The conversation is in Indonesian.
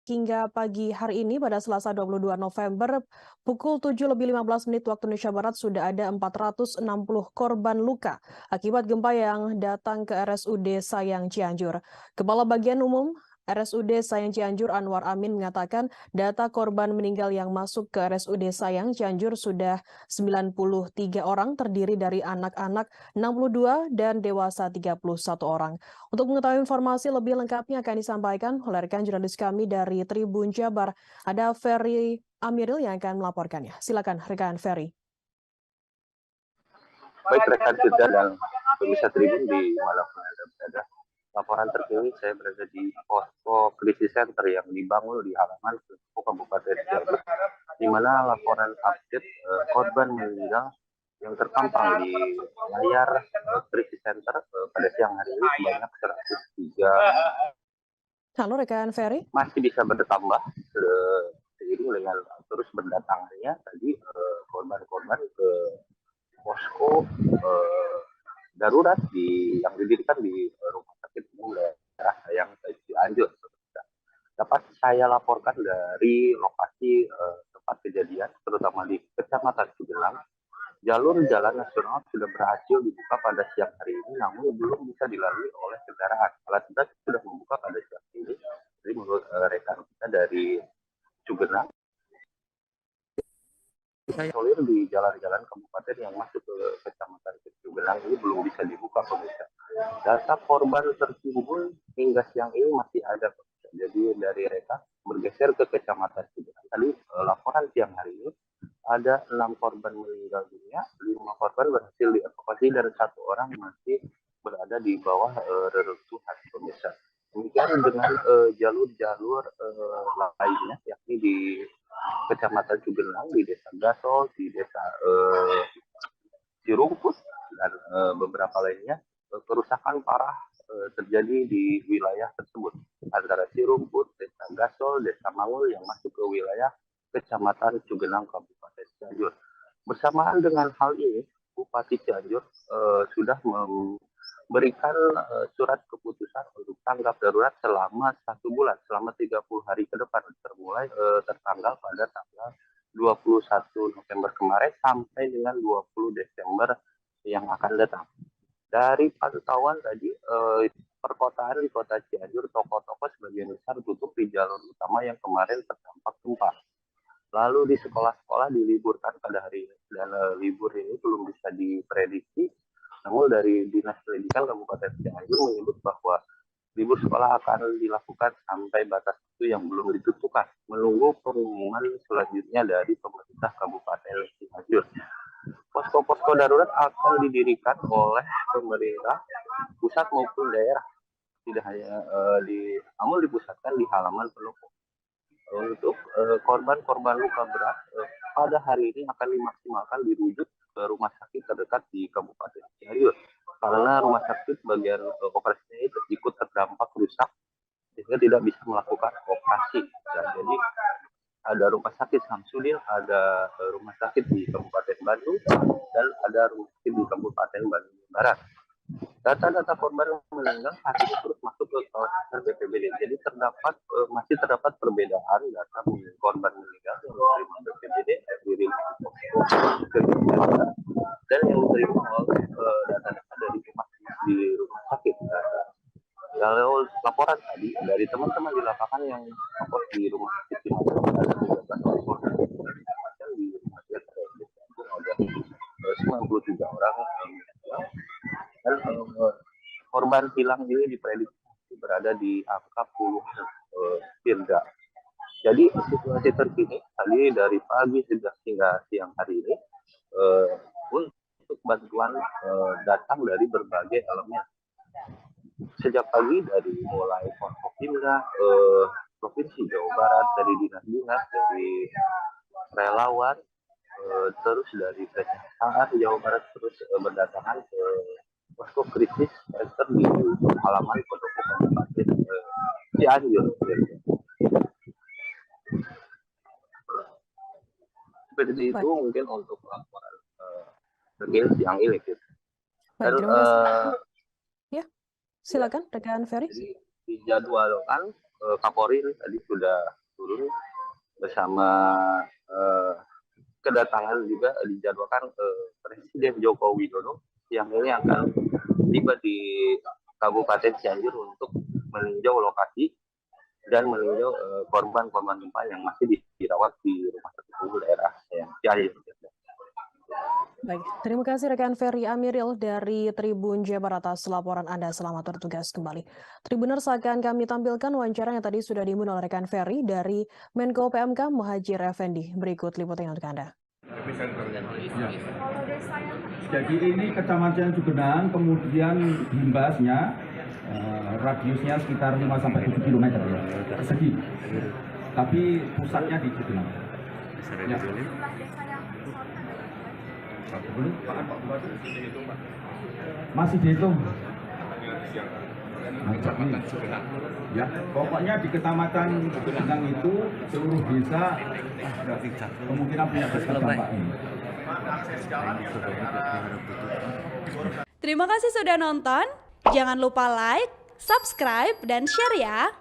hingga pagi hari ini pada Selasa 22 November pukul 7:15 waktu Indonesia Barat sudah ada 460 korban luka akibat gempa yang datang ke RSUD Sayang Cianjur. Kepala Bagian Umum RSUD Sayang Cianjur Anwar Amin mengatakan data korban meninggal yang masuk ke RSUD Sayang Cianjur sudah 93 orang terdiri dari anak-anak 62 dan dewasa 31 orang. Untuk mengetahui informasi lebih lengkapnya akan disampaikan oleh rekan jurnalis kami dari Tribun Jabar. Ada Ferry Amiril yang akan melaporkannya. Silakan rekan Ferry. Baik rekan Jeda dan pemirsa Tribun di Malang Anda berada. Laporan terkini saya berada di posko krisis center yang dibangun di halaman Kabupaten Cianjur, di mana laporan update korban meninggal yang terpampang di layar krisis center pada siang hari ini sebanyak 103. Halo rekan Ferry. Masih bisa bertambah seiring dengan terus berdatangannya tadi korban-korban ke posko darurat yang didirikan di rumah sakit umum daerah Sayang Cianjur. Dapat saya laporkan dari lokasi tempat kejadian, terutama di Kecamatan Cugenang. Jalur jalan nasional sudah berhasil dibuka pada siang hari ini, namun belum bisa dilalui oleh kendaraan. Alat berat sudah membuka pada siang ini. Jadi menurut rekan kita dari Cugenang, isolir di jalan-jalan kabupaten yang masuk ke Kecamatan Cugenang ini belum bisa dibuka pemirsa. Data korban tertimbun hingga siang ini masih ada. Jadi dari mereka bergeser ke Kecamatan Cugenang. Tadi laporan siang hari ini ada 6 korban meninggal dunia, 5 korban berhasil dievakuasi dan 1 orang masih berada di bawah reruntuhan pemirsa. Demikian dengan jalur-jalur lainnya, yakni di Kecamatan Cugenang, di Desa Gasol, di Desa Cirumput, dan beberapa lainnya. Kerusakan parah terjadi di wilayah tersebut, antara Cirumput, Desa Gasol, Desa Mangul yang masuk ke wilayah Kecamatan Cugenang, Kabupaten Cianjur. Bersamaan dengan hal ini, Bupati Cianjur sudah memberikan surat keputusan untuk tanggap darurat selama 1 bulan, selama 30 hari ke depan, tertanggal pada tanggal 21 November kemarin sampai dengan 20 Desember yang akan datang. Dari pantauan tadi, perkotaan di kota Cianjur, toko-toko sebagian besar tutup di jalur utama yang kemarin terdampak gempa. Lalu di sekolah-sekolah diliburkan pada hari ini, dan libur ini belum bisa diprediksi. Namun dari Dinas Pendidikan Kabupaten Cianjur menyebut bahwa libur sekolah akan dilakukan sampai batas waktu yang belum ditentukan, menunggu pengumuman selanjutnya dari pemerintah Kabupaten Cianjur. Posko-posko darurat akan didirikan oleh pemerintah pusat maupun daerah, tidak hanya namun dipusatkan di halaman pendopo. Untuk korban-korban luka berat pada hari ini akan dimaksimalkan dirujuk ke rumah sakit terdekat di Kabupaten Cianjur, karena rumah sakit bagian operasinya itu ikut terdampak rusak sehingga tidak bisa melakukan operasi. Dan jadi ada rumah sakit Samsudin, ada rumah sakit di Kabupaten Bandung, dan ada rumah sakit di Kabupaten Bandung Barat. Data-data korban meninggal saat ini terus masuk ke kawasan BPBD. Jadi masih terdapat perbedaan data korban meninggal yang diterima BPBD dan yang diterima oleh data-data dari rumah sakit. Kalau laporan tadi dari teman-teman di lapangan yang fokus di rumah sakit di ada 13 orang di rumah sakit ada 93 orang dan korban hilang ini diprediksi berada di angka puluhan hingga. Jadi situasi terkini tadi dari pagi hingga siang hari ini untuk bantuan datang dari berbagai elemen. Sejak pagi dari mulai Forkopimda, Provinsi Jawa Barat, dari dinas-dinas, dari relawan, terus dari Kejaksaan Jawa Barat terus berdatangan ke posko krisis center di halaman pendopo Kabupaten Cianjur. Seperti itu mungkin untuk laporan terkini siang ini. Baik, terima kasih. Ya, silakan rekan Ferry. Jadi dijadwalkan Kapolri tadi sudah turun bersama kedatangan juga dijadwalkan Presiden Joko Widodo yang ini akan tiba di Kabupaten Cianjur untuk meninjau lokasi dan meninjau korban-korban gempa yang masih dirawat di rumah sakit daerah yang Cianjur. Baik, terima kasih rekan Ferry Amiril dari Tribun Jawa Barat atas laporan Anda. Selamat bertugas kembali. Tribuners, akan kami tampilkan wawancara yang tadi sudah diimbun oleh rekan Ferry dari Menko PMK Muhadjir Effendi. Berikut liputannya untuk Anda. Ya. Jadi ini Kecamatan Cugenang, kemudian Himbasnya, radiusnya sekitar 5-7 km ya, persegi. Tapi pusatnya di Cugenang. Ya. Masih dihitung. Ya, pokoknya di Kecamatan Cugenang itu seluruh desa kemungkinan punya dampak ini. Terima kasih sudah nonton. Jangan lupa like, subscribe, dan share ya.